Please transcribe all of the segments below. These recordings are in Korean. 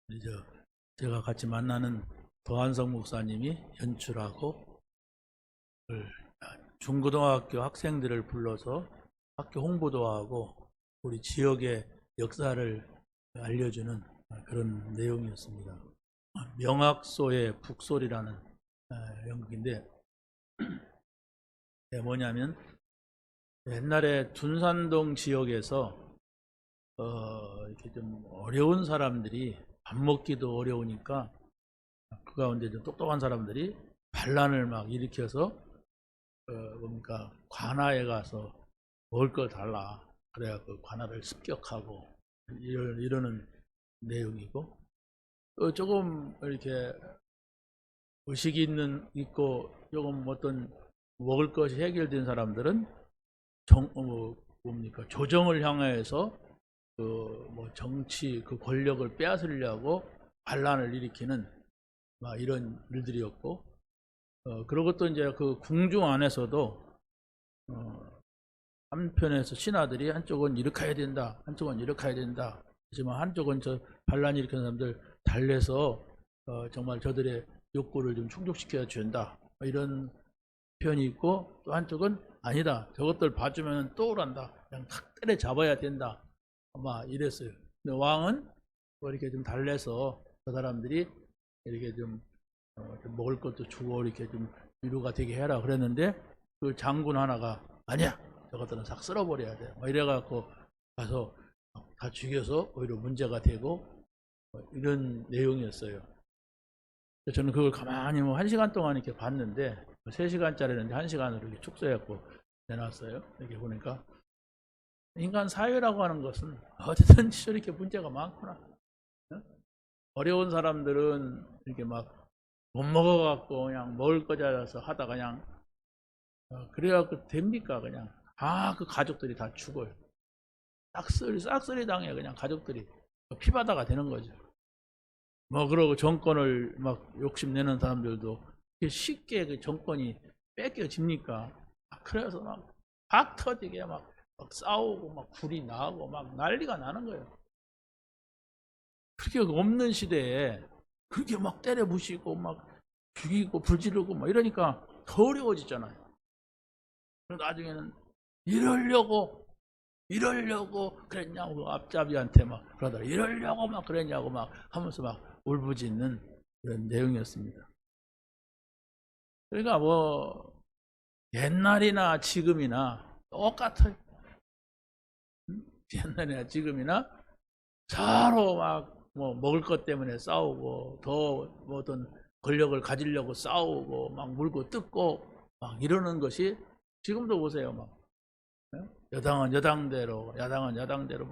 이제 제가 같이 만나는 도한석 목사님이 연출하고 중고등학교 학생들을 불러서 학교 홍보도 하고 우리 지역의 역사를 알려주는 그런 내용이었습니다. 명학소의 북소리라는 연극인데 뭐냐면 옛날에 둔산동 지역에서 이렇게 좀 어려운 사람들이 밥 먹기도 어려우니까 그 가운데 좀 똑똑한 사람들이 반란을 막 일으켜서 뭡니까 관아에 가서 먹을 걸 달라 그래야 그 관아를 습격하고 이러는 내용이고 조금 이렇게 의식이 있고 조금 어떤 먹을 것이 해결된 사람들은 뭡니까 조정을 향해서 뭐 정치 그 권력을 빼앗으려고 반란을 일으키는 막 이런 일들이었고 그리고 또 이제 그 궁중 안에서도 한편에서 신하들이 한쪽은 이렇게 해야 된다 한쪽은 이렇게 해야 된다 하지만 한쪽은 저 반란 일으키는 사람들 달래서 정말 저들의 욕구를 좀 충족시켜야 된다 이런 편이 있고 또 한쪽은 아니다 저것들 봐주면 또 오란다 그냥 탁 때려 잡아야 된다 아마 이랬어요. 근데 왕은 뭐 이렇게 좀 달래서 그 사람들이 이렇게 좀 먹을 것도 주고 이렇게 좀 위로가 되게 해라 그랬는데 그 장군 하나가 아니야 저것들은 싹 쓸어버려야 돼 뭐 이래갖고 가서 다 죽여서 오히려 문제가 되고 이런 내용이었어요. 저는 그걸 가만히 뭐 1시간 동안 이렇게 봤는데 3시간짜리는데 1시간으로 이렇게 축소해갖고 내놨어요. 이렇게 보니까 인간 사회라고 하는 것은 어디든지 이렇게 문제가 많구나. 어려운 사람들은 이렇게 막 못 먹어갖고 그냥 먹을 거 찾아서 하다가 그냥 그래갖고 됩니까 그냥 그 가족들이 다 죽어요. 싹쓸이 당해 그냥 가족들이 피바다가 되는 거죠. 뭐 그러고 정권을 막 욕심내는 사람들도 쉽게 그 정권이 뺏겨집니까? 그래서 막 터지게 막 싸우고 막 불이 나고 막 난리가 나는 거예요. 그렇게 없는 시대에 그렇게 막 때려 부시고 막 죽이고 불지르고 막 이러니까 더 어려워지잖아요. 나중에는 이러려고 그랬냐고 앞잡이한테 막 그러더라. 이러려고 막 그랬냐고 막 하면서 막 울부짖는 그런 내용이었습니다. 그러니까 뭐 옛날이나 지금이나 똑같아요. 옛날이나 지금이나 서로 막 뭐 먹을 것 때문에 싸우고 더 뭐 어떤 권력을 가지려고 싸우고 막 물고 뜯고 막 이러는 것이 지금도 보세요. 막 여당은 여당대로 야당은 야당대로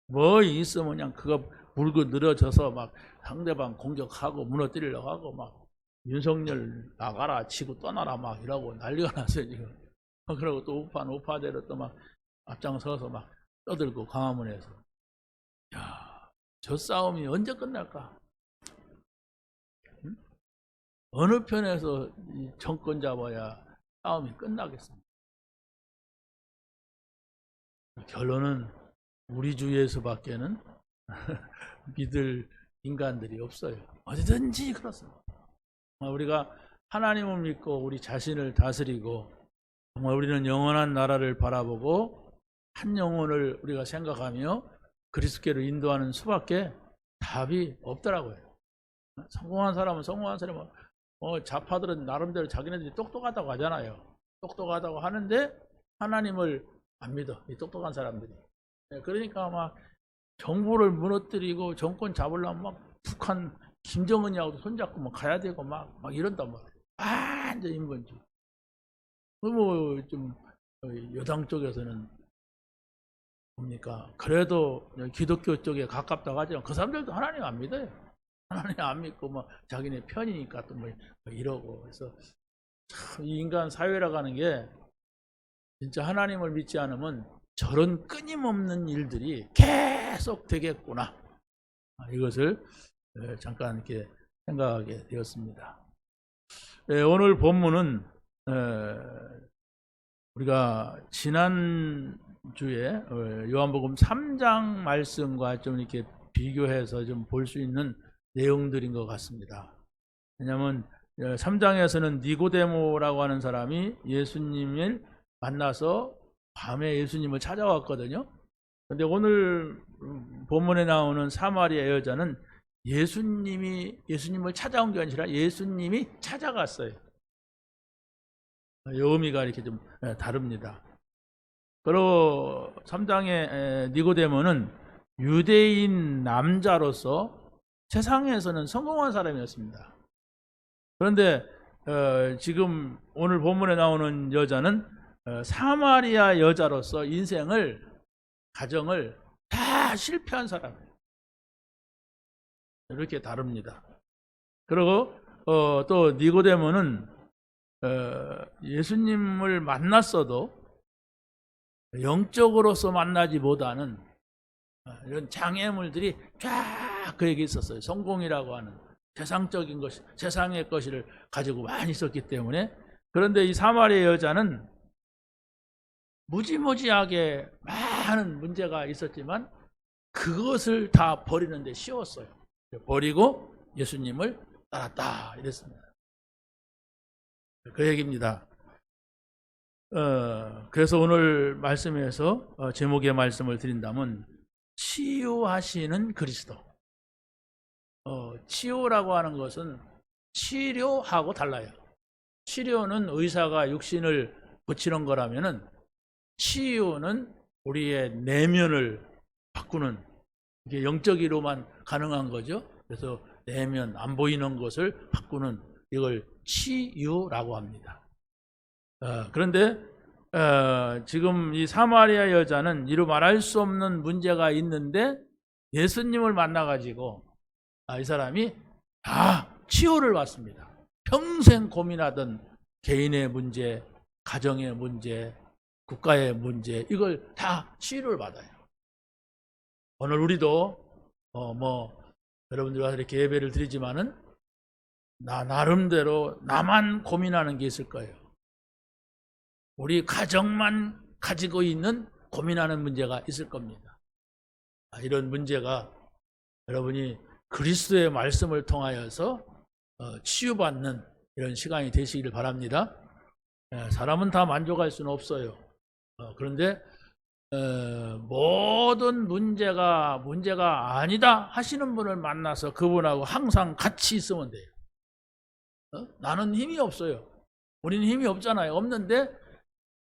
뭐 있으면 그냥 그거 물고 늘어져서 막 상대방 공격하고 무너뜨리려고 하고 막 윤석열 나가라 치고 떠나라 막 이러고 난리가 났어요 지금. 그러고 또 우파대로 또 막 앞장서서 막 떠들고 광화문에서 야, 저 싸움이 언제 끝날까? 응? 어느 편에서 이 정권 잡아야 싸움이 끝나겠습니까? 결론은 우리 주위에서밖에는 믿을 인간들이 없어요. 어디든지 그렇습니다. 우리가 하나님을 믿고 우리 자신을 다스리고 정말 우리는 영원한 나라를 바라보고 한 영혼을 우리가 생각하며 그리스도께로 인도하는 수밖에 답이 없더라고요. 성공한 사람은 좌파들은 나름대로 자기네들이 똑똑하다고 하잖아요. 똑똑하다고 하는데 하나님을 안 믿어. 이 똑똑한 사람들이. 그러니까 막 정부를 무너뜨리고 정권 잡으려면 막 북한 김정은이하고도 손잡고 막 가야 되고 막 이런단 말이에요. 완전 인본주의. 뭐 좀 여당 쪽에서는 뭡니까? 그래도 기독교 쪽에 가깝다고 하지만 그 사람들도 하나님 안 믿어요. 하나님 안 믿고 뭐 자기네 편이니까 또 뭐 이러고 그래서 참 이 인간 사회라고 하는 게 진짜 하나님을 믿지 않으면 저런 끊임없는 일들이 계속 되겠구나. 이것을 잠깐 이렇게 생각하게 되었습니다. 오늘 본문은 우리가 지난 주에 요한복음 3장 말씀과 좀 이렇게 비교해서 좀 볼 수 있는 내용들인 것 같습니다. 왜냐하면 3장에서는 니고데모라고 하는 사람이 예수님을 만나서 밤에 예수님을 찾아왔거든요. 그런데 오늘 본문에 나오는 사마리아 여자는 예수님을 찾아온 게 아니라 예수님이 찾아갔어요. 의미가 이렇게 좀 다릅니다. 그리고 3장의 니고데모는 유대인 남자로서 세상에서는 성공한 사람이었습니다. 그런데 지금 오늘 본문에 나오는 여자는 사마리아 여자로서 가정을 다 실패한 사람이에요. 이렇게 다릅니다. 그리고 또 니고데모는 예수님을 만났어도 영적으로서 만나지 못하는 이런 장애물들이 쫙 그에게 있었어요. 성공이라고 하는 세상적인 것, 세상의 것을 가지고 많이 있었기 때문에. 그런데 이 사마리아 여자는 무지무지하게 많은 문제가 있었지만 그것을 다 버리는데 쉬웠어요. 버리고 예수님을 따랐다 이랬습니다. 그 얘기입니다. 그래서 오늘 말씀에서 제목의 말씀을 드린다면 치유하시는 그리스도. 치유라고 하는 것은 치료하고 달라요. 치료는 의사가 육신을 고치는 거라면은 치유는 우리의 내면을 바꾸는, 이게 영적으로만 가능한 거죠. 그래서 내면, 안 보이는 것을 바꾸는, 이걸 치유라고 합니다. 그런데 지금 이 사마리아 여자는 이루 말할 수 없는 문제가 있는데 예수님을 만나가지고 이 사람이 다 치유를 받습니다. 평생 고민하던 개인의 문제, 가정의 문제, 국가의 문제, 이걸 다 치유를 받아요. 오늘 우리도 여러분들 와서 이렇게 예배를 드리지만은 나름대로 나만 고민하는 게 있을 거예요. 우리 가정만 가지고 있는 고민하는 문제가 있을 겁니다. 이런 문제가 여러분이 그리스도의 말씀을 통하여서 치유받는 이런 시간이 되시기를 바랍니다. 사람은 다 만족할 수는 없어요. 그런데 모든 문제가 아니다 하시는 분을 만나서 그분하고 항상 같이 있으면 돼요. 나는 힘이 없어요. 우리는 힘이 없잖아요. 없는데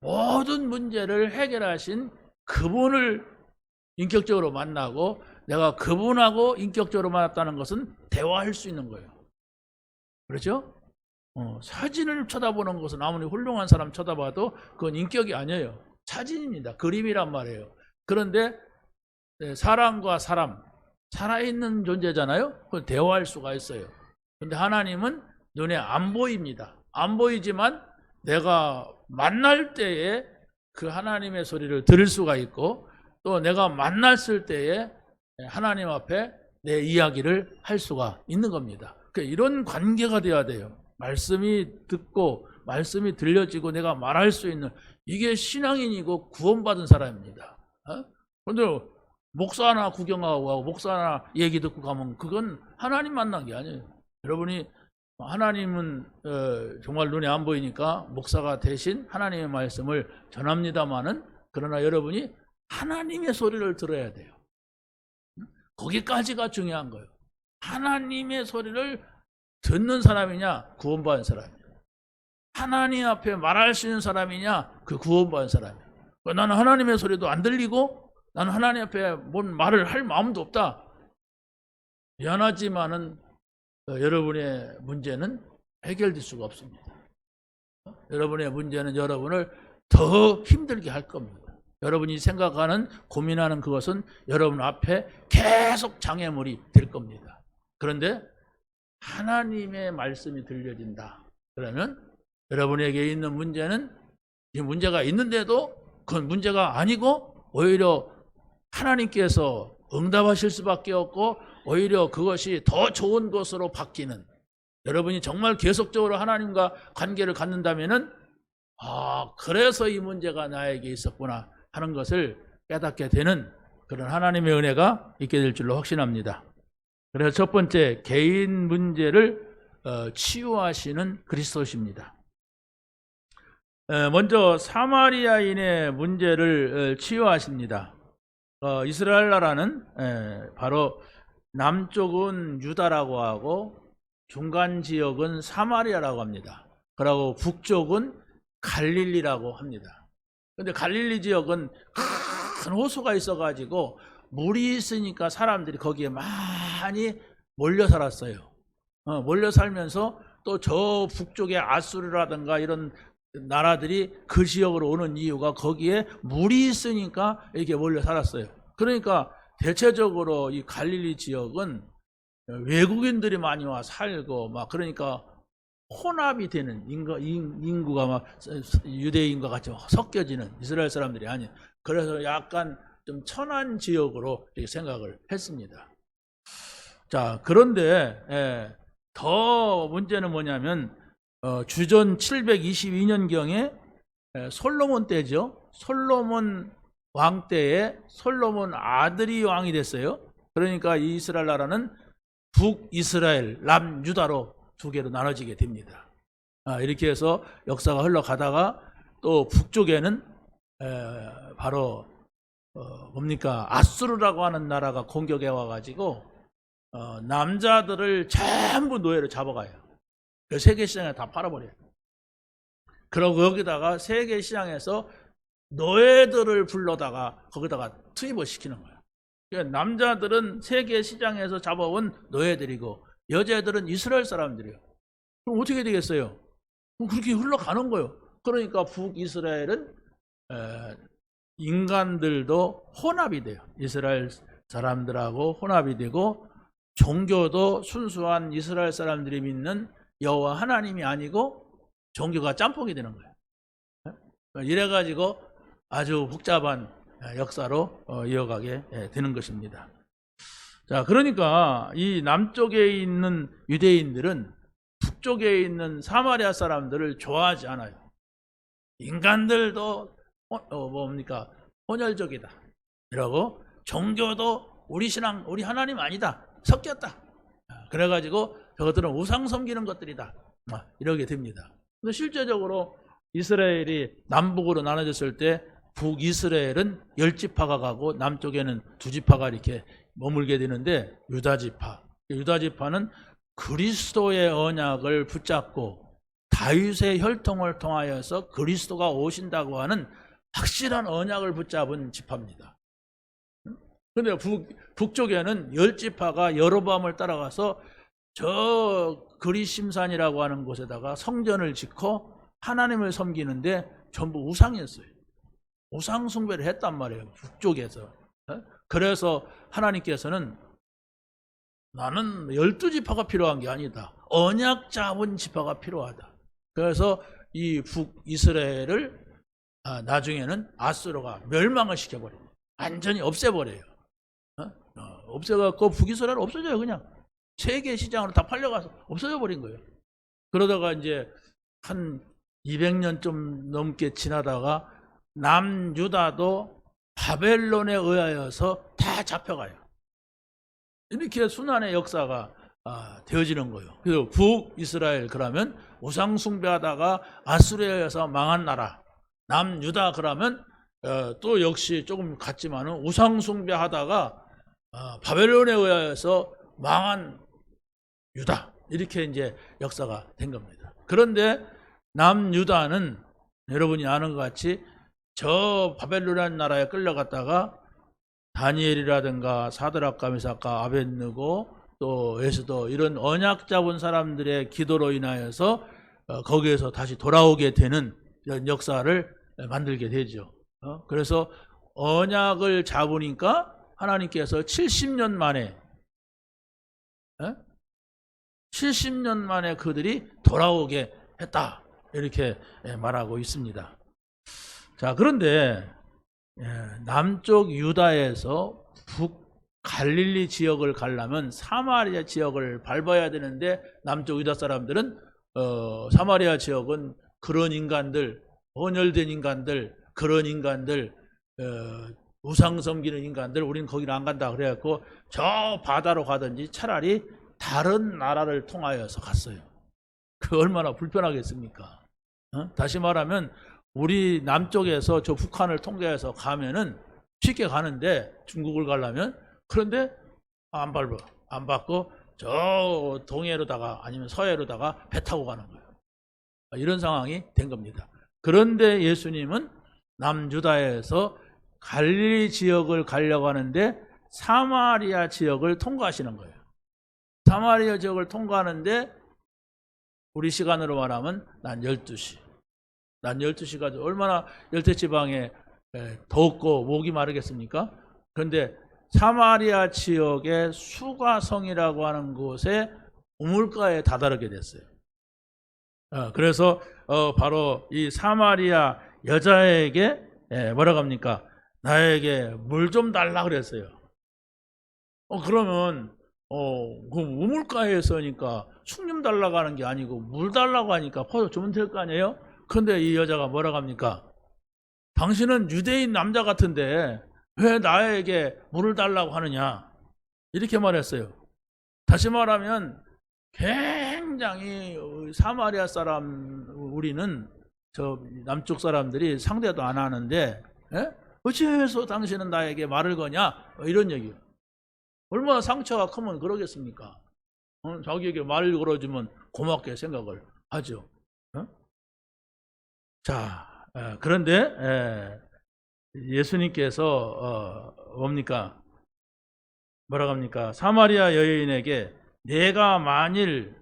모든 문제를 해결하신 그분을 인격적으로 만나고 내가 그분하고 인격적으로 만났다는 것은 대화할 수 있는 거예요. 그렇죠? 사진을 쳐다보는 것은 아무리 훌륭한 사람 쳐다봐도 그건 인격이 아니에요. 사진입니다. 그림이란 말이에요. 그런데 사람과 사람, 살아있는 존재잖아요. 그건 대화할 수가 있어요. 그런데 하나님은 눈에 안 보입니다. 안 보이지만 내가 만날 때에 그 하나님의 소리를 들을 수가 있고 또 내가 만났을 때에 하나님 앞에 내 이야기를 할 수가 있는 겁니다. 그러니까 이런 관계가 돼야 돼요. 말씀이 듣고 말씀이 들려지고 내가 말할 수 있는, 이게 신앙인이고 구원받은 사람입니다. 그런데 목사 하나 구경하고 가고 목사 하나 얘기 듣고 가면 그건 하나님 만난 게 아니에요. 여러분이 하나님은 정말 눈에 안 보이니까 목사가 대신 하나님의 말씀을 전합니다마는, 그러나 여러분이 하나님의 소리를 들어야 돼요. 거기까지가 중요한 거예요. 하나님의 소리를 듣는 사람이냐, 구원받은 사람이냐. 하나님 앞에 말할 수 있는 사람이냐, 그 구원받은 사람이냐. 나는 하나님의 소리도 안 들리고 나는 하나님 앞에 뭔 말을 할 마음도 없다. 미안하지만은 여러분의 문제는 해결될 수가 없습니다. 여러분의 문제는 여러분을 더 힘들게 할 겁니다. 여러분이 생각하는, 고민하는 그것은 여러분 앞에 계속 장애물이 될 겁니다. 그런데 하나님의 말씀이 들려진다. 그러면 여러분에게 있는 문제는, 이 문제가 있는데도 그건 문제가 아니고 오히려 하나님께서 응답하실 수밖에 없고 오히려 그것이 더 좋은 것으로 바뀌는, 여러분이 정말 계속적으로 하나님과 관계를 갖는다면은 그래서 이 문제가 나에게 있었구나 하는 것을 깨닫게 되는 그런 하나님의 은혜가 있게 될 줄로 확신합니다. 그래서 첫 번째, 개인 문제를 치유하시는 그리스도십니다. 먼저 사마리아인의 문제를 치유하십니다. 이스라엘 나라는 바로 남쪽은 유다라고 하고 중간 지역은 사마리아라고 합니다. 그리고 북쪽은 갈릴리라고 합니다. 그런데 갈릴리 지역은 큰 호수가 있어가지고 물이 있으니까 사람들이 거기에 많이 몰려 살았어요. 몰려 살면서 또 저 북쪽의 아수르라든가 이런 나라들이 그 지역으로 오는 이유가 거기에 물이 있으니까 이렇게 몰려 살았어요. 그러니까 대체적으로 이 갈릴리 지역은 외국인들이 많이 와 살고 막 그러니까 혼합이 되는 인구가 막 유대인과 같이 섞여지는 이스라엘 사람들이 아니에요. 그래서 약간 좀 천한 지역으로 이렇게 생각을 했습니다. 자, 그런데 더 문제는 뭐냐면 주전 722년경에 솔로몬 때죠. 솔로몬 왕 때에 솔로몬 아들이 왕이 됐어요. 그러니까 이 이스라엘 나라는 북이스라엘, 남유다로 두 개로 나눠지게 됩니다. 이렇게 해서 역사가 흘러가다가 또 북쪽에는 바로 뭡니까 아수르라고 하는 나라가 공격해 와가지고 남자들을 전부 노예로 잡아가요. 세계 시장에 다 팔아버려요. 그리고 여기다가 세계 시장에서 노예들을 불러다가 거기다가 투입을 시키는 거예요. 그러니까 남자들은 세계 시장에서 잡아온 노예들이고 여자들은 이스라엘 사람들이에요. 그럼 어떻게 되겠어요? 그렇게 흘러가는 거예요. 그러니까 북이스라엘은 인간들도 혼합이 돼요. 이스라엘 사람들하고 혼합이 되고 종교도 순수한 이스라엘 사람들이 믿는 여호와 하나님이 아니고 종교가 짬뽕이 되는 거예요. 이래가지고 아주 복잡한 역사로 이어가게 되는 것입니다. 자, 그러니까 이 남쪽에 있는 유대인들은 북쪽에 있는 사마리아 사람들을 좋아하지 않아요. 인간들도 뭡니까 혼혈적이다 이러고 종교도 우리 신앙 우리 하나님 아니다 섞였다. 그래가지고 저것들은 우상 섬기는 것들이다 이러게 됩니다. 근데 실제적으로 이스라엘이 남북으로 나눠졌을 때 북이스라엘은 10지파가 가고 남쪽에는 2지파가 이렇게 머물게 되는데 유다지파는 그리스도의 언약을 붙잡고 다윗의 혈통을 통하여서 그리스도가 오신다고 하는 확실한 언약을 붙잡은 지파입니다. 그런데 북쪽에는 10지파가 여로보암을 따라가서 저 그리심산이라고 하는 곳에다가 성전을 짓고 하나님을 섬기는데 전부 우상이었어요. 우상 숭배를 했단 말이에요. 북쪽에서. 그래서 하나님께서는 나는 12지파가 필요한 게 아니다. 언약 잡은 지파가 필요하다. 그래서 이 북이스라엘을 나중에는 아수르가 멸망을 시켜버립니다. 완전히 없애버려요. 없애갖고 북이스라엘 없어져요. 그냥 세계 시장으로 다 팔려가서 없어져 버린 거예요. 그러다가 이제 한 200년 좀 넘게 지나다가 남유다도 바벨론에 의하여서 다 잡혀가요. 이렇게 순환의 역사가 되어지는 거예요. 그래서 북이스라엘 그러면 우상 숭배하다가 아수르에 의해서 망한 나라, 남유다 그러면 또 역시 조금 같지만은 우상 숭배하다가 바벨론에 의하여서 망한 유다 이렇게 이제 역사가 된 겁니다. 그런데 남유다는 여러분이 아는 것 같이 저 바벨론이라는 나라에 끌려갔다가 다니엘이라든가 사드락과 메삭과 아벳느고 또 에스더 이런 언약 잡은 사람들의 기도로 인하여서 거기에서 다시 돌아오게 되는 이런 역사를 만들게 되죠. 그래서 언약을 잡으니까 하나님께서 70년 만에 70년 만에 그들이 돌아오게 했다 이렇게 말하고 있습니다. 자, 그런데 남쪽 유다에서 북 갈릴리 지역을 가려면 사마리아 지역을 밟아야 되는데 남쪽 유다 사람들은 사마리아 지역은 그런 인간들, 혼혈된 인간들, 그런 인간들 우상 섬기는 인간들 우리는 거기는 안 간다 그래갖고 저 바다로 가든지 차라리 다른 나라를 통하여서 갔어요. 그 얼마나 불편하겠습니까? 다시 말하면 우리 남쪽에서 저 북한을 통과해서 가면은 쉽게 가는데 중국을 가려면 그런데 안 밟아. 안 밟고 저 동해로다가 아니면 서해로다가 배 타고 가는 거예요. 이런 상황이 된 겁니다. 그런데 예수님은 남유다에서 갈릴리 지역을 가려고 하는데 사마리아 지역을 통과하시는 거예요. 사마리아 지역을 통과하는데 우리 시간으로 말하면 낮 12시. 낮 12시가 얼마나 열대지방에 덥고 목이 마르겠습니까? 그런데 사마리아 지역의 수가성이라고 하는 곳에 우물가에 다다르게 됐어요. 그래서 바로 이 사마리아 여자에게 뭐라고 합니까? 나에게 물 좀 달라 그랬어요. 그러면 그 우물가에 서니까 숭 좀 달라고 하는 게 아니고 물 달라고 하니까 퍼서 주면 될 거 아니에요? 그런데 이 여자가 뭐라고 합니까? 당신은 유대인 남자 같은데 왜 나에게 물을 달라고 하느냐? 이렇게 말했어요. 다시 말하면 굉장히 사마리아 사람 우리는 저 남쪽 사람들이 상대도 안 하는데 어찌해서 당신은 나에게 말을 거냐? 이런 얘기예요. 얼마나 상처가 크면 그러겠습니까? 자기에게 말을 걸어주면 고맙게 생각을 하죠. 자, 그런데 예수님께서 뭡니까? 뭐라고 합니까? 사마리아 여인에게 내가 만일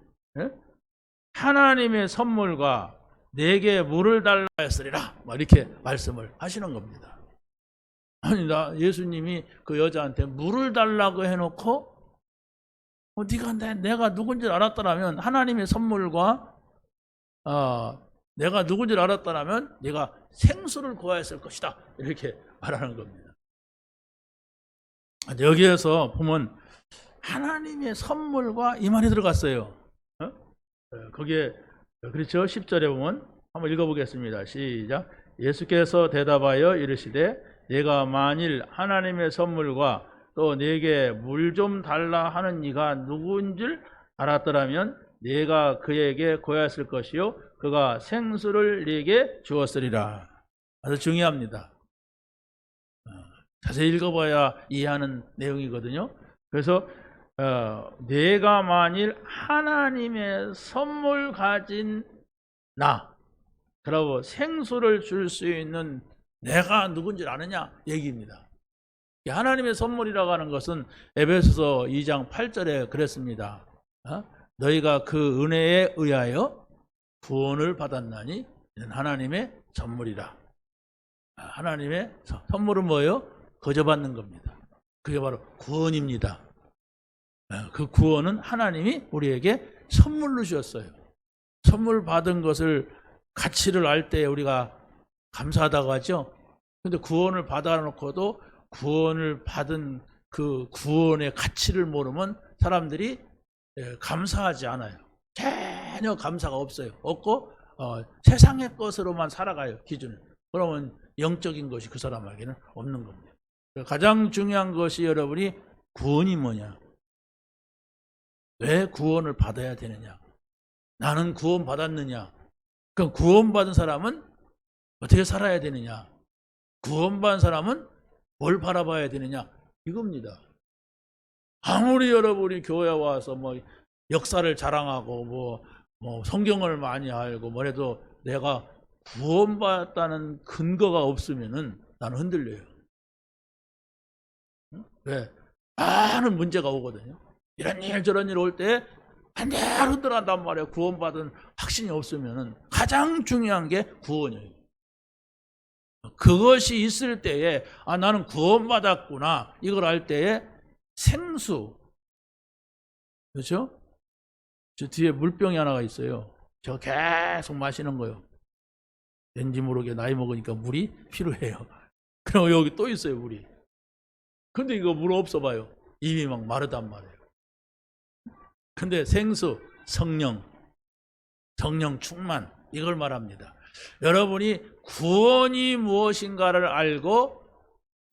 하나님의 선물과 내게 물을 달라 했으리라 이렇게 말씀을 하시는 겁니다. 아니 예수님이 그 여자한테 물을 달라고 해놓고 네가 내가 누군지 알았더라면 하나님의 선물과 내가 누군지 알았더라면 네가 생수를 구하였을 것이다 이렇게 말하는 겁니다. 여기에서 보면 하나님의 선물과 이 말이 들어갔어요. 거기에 그렇죠? 10절에 보면 한번 읽어보겠습니다. 시작. 예수께서 대답하여 이르시되 내가 만일 하나님의 선물과 또 내게 물 좀 달라 하는 이가 누구인 줄 알았더라면 내가 그에게 고하였을 것이요 그가 생수를 네게 주었으리라. 아주 중요합니다. 자세히 읽어봐야 이해하는 내용이거든요. 그래서 내가 만일 하나님의 선물 가진 나, 그리고 생수를 줄 수 있는 내가 누군지 아느냐 얘기입니다. 하나님의 선물이라고 하는 것은 에베소서 2장 8절에 그랬습니다. 너희가 그 은혜에 의하여 구원을 받았나니 이는 하나님의 선물이라. 하나님의 선물은 뭐예요? 거저받는 겁니다. 그게 바로 구원입니다. 그 구원은 하나님이 우리에게 선물로 주셨어요. 선물 받은 것을 가치를 알 때 우리가 감사하다고 하죠. 그런데 구원을 받아놓고도 구원을 받은 그 구원의 가치를 모르면 사람들이 감사하지 않아요. 전혀 감사가 없어요. 없고 세상의 것으로만 살아가요. 기준을. 그러면 영적인 것이 그 사람에게는 없는 겁니다. 가장 중요한 것이 여러분이 구원이 뭐냐? 왜 구원을 받아야 되느냐? 나는 구원 받았느냐? 그럼 구원받은 사람은 어떻게 살아야 되느냐? 구원받은 사람은 뭘 바라봐야 되느냐? 이겁니다. 아무리 여러분이 교회 와서 역사를 자랑하고 성경을 많이 알고 뭐래도 내가 구원받았다는 근거가 없으면은 나는 흔들려요. 왜? 많은 문제가 오거든요. 이런 일 저런 일 올 때 반대로 흔들한단 말이에요. 구원받은 확신이 없으면은 가장 중요한 게 구원이에요. 그것이 있을 때에 나는 구원받았구나 이걸 알 때에 생수, 그렇죠? 저 뒤에 물병이 하나가 있어요. 저 계속 마시는 거예요. 왠지 모르게 나이 먹으니까 물이 필요해요. 그럼 여기 또 있어요 물이. 근데 이거 물 없어 봐요. 입이 막 마르단 말이에요. 근데 생수, 성령 충만 이걸 말합니다. 여러분이 구원이 무엇인가를 알고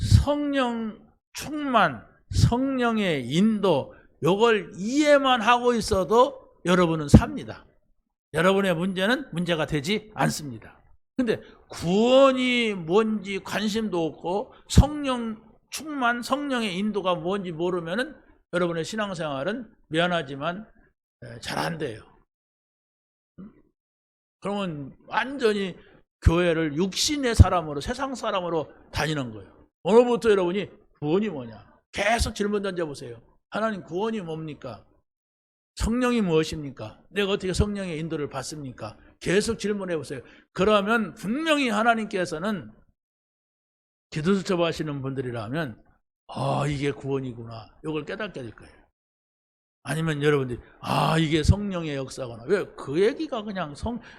성령 충만, 성령의 인도, 요걸 이해만 하고 있어도 여러분은 삽니다. 여러분의 문제는 문제가 되지 않습니다. 근데 구원이 뭔지 관심도 없고 성령 충만, 성령의 인도가 뭔지 모르면은 여러분의 신앙생활은 미안하지만 잘 안 돼요. 그러면 완전히 교회를 육신의 사람으로, 세상 사람으로 다니는 거예요. 오늘부터 여러분이 구원이 뭐냐? 계속 질문 던져보세요. 하나님, 구원이 뭡니까? 성령이 무엇입니까? 내가 어떻게 성령의 인도를 받습니까? 계속 질문해 보세요. 그러면 분명히 하나님께서는 기도수첩 하시는 분들이라면 이게 구원이구나, 이걸 깨닫게 될 거예요. 아니면 여러분들이 이게 성령의 역사구나. 왜? 그 얘기가 그냥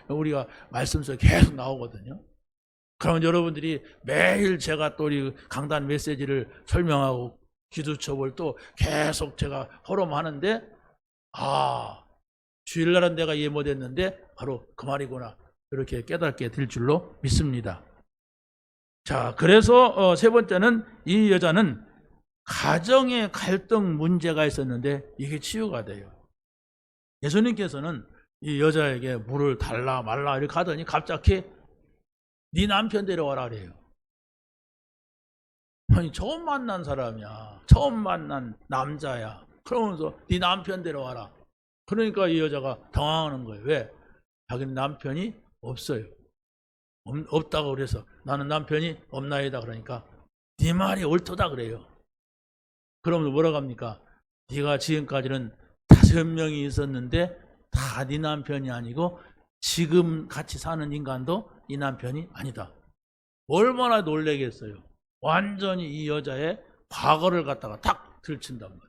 우리가 말씀 속에 계속 나오거든요. 그러면 여러분들이 매일 제가 또 우리 강단 메시지를 설명하고 기도첩을 또 계속 제가 호름하는데 주일날은 내가 이해 못했는데 바로 그 말이구나, 이렇게 깨닫게 될 줄로 믿습니다. 자, 그래서 세 번째는 이 여자는 가정의 갈등 문제가 있었는데 이게 치유가 돼요. 예수님께서는 이 여자에게 물을 달라 말라 이렇게 하더니 갑자기 네 남편 데려와라 그래요. 아니, 처음 만난 사람이야. 처음 만난 남자야. 그러면서 네 남편 데려와라. 그러니까 이 여자가 당황하는 거예요. 왜? 자기는 남편이 없어요. 없다고 그래서 나는 남편이 없나이다 그러니까 네 말이 옳도다 그래요. 그러면서 뭐라고 합니까? 네가 지금까지는 5명이 있었는데 다 네 남편이 아니고 지금 같이 사는 인간도 네 남편이 아니다. 얼마나 놀라겠어요. 완전히 이 여자의 과거를 갖다가 탁 들친단 말이에요.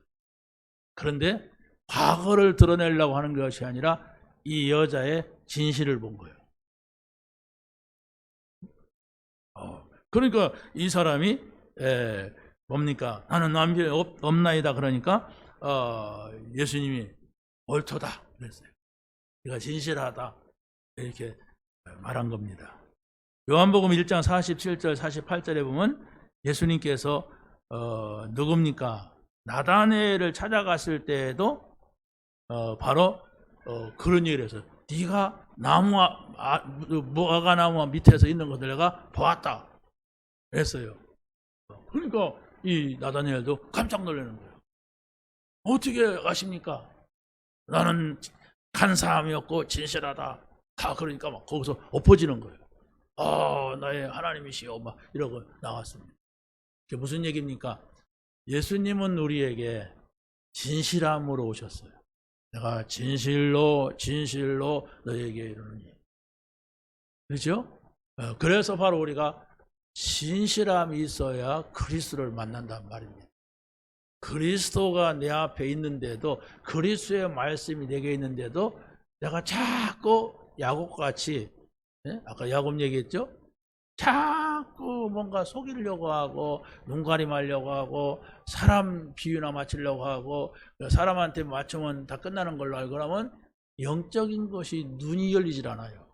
그런데 과거를 드러내려고 하는 것이 아니라 이 여자의 진실을 본 거예요. 그러니까 이 사람이 뭡니까? 나는 남편이 없나이다 그러니까 예수님이 옳도다 그랬어요. 네가 진실하다 이렇게 말한 겁니다. 요한복음 1장 47절 48절에 보면 예수님께서 누굽니까? 나다네엘을 찾아갔을 때에도 바로 그런 얘기를 했어요. 네가 무화과나무 밑에서 있는 것을 내가 보았다 그랬어요. 그러니까 이 나다니엘도 깜짝 놀라는 거예요. 어떻게 아십니까? 나는 간사함이었고 진실하다. 다 그러니까 막 거기서 엎어지는 거예요. 나의 하나님이시여 막 이러고 나왔습니다. 이게 무슨 얘기입니까? 예수님은 우리에게 진실함으로 오셨어요. 내가 진실로 너에게 이르노니. 그렇죠? 그래서 바로 우리가 진실함이 있어야 그리스도를 만난단 말입니다. 그리스도가 내 앞에 있는데도, 그리스도의 말씀이 내게 있는데도 내가 자꾸 야곱같이, 아까 야곱 얘기했죠? 자꾸 뭔가 속이려고 하고 눈가림하려고 하고 사람 비유나 맞추려고 하고 사람한테 맞추면 다 끝나는 걸로 알고 하면 영적인 것이 눈이 열리질 않아요.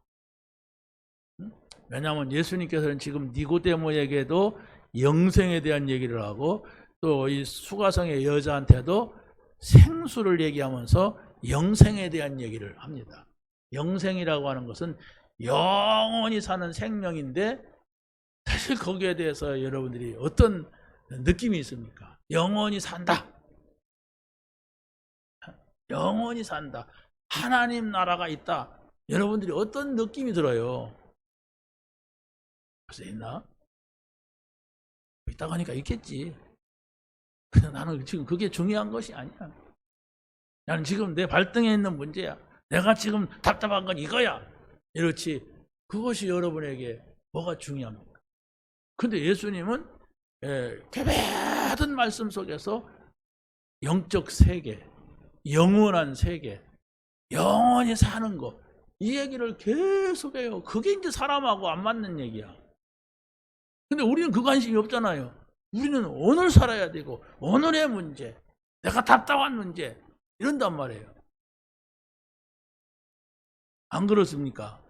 왜냐하면 예수님께서는 지금 니고데모에게도 영생에 대한 얘기를 하고 또 이 수가성의 여자한테도 생수를 얘기하면서 영생에 대한 얘기를 합니다. 영생이라고 하는 것은 영원히 사는 생명인데 사실 거기에 대해서 여러분들이 어떤 느낌이 있습니까? 영원히 산다. 영원히 산다. 하나님 나라가 있다. 여러분들이 어떤 느낌이 들어요? 벌써 있나? 있다고 하니까 있겠지. 근데 나는 지금 그게 중요한 것이 아니야. 나는 지금 내 발등에 있는 문제야. 내가 지금 답답한 건 이거야. 이렇지. 그것이 여러분에게 뭐가 중요합니까? 근데 예수님은 개배하던 말씀 속에서 영적 세계, 영원한 세계, 영원히 사는 거, 이 얘기를 계속해요. 그게 이제 사람하고 안 맞는 얘기야. 근데 우리는 그 관심이 없잖아요. 우리는 오늘 살아야 되고 오늘의 문제, 내가 답답한 문제 이런단 말이에요. 안 그렇습니까?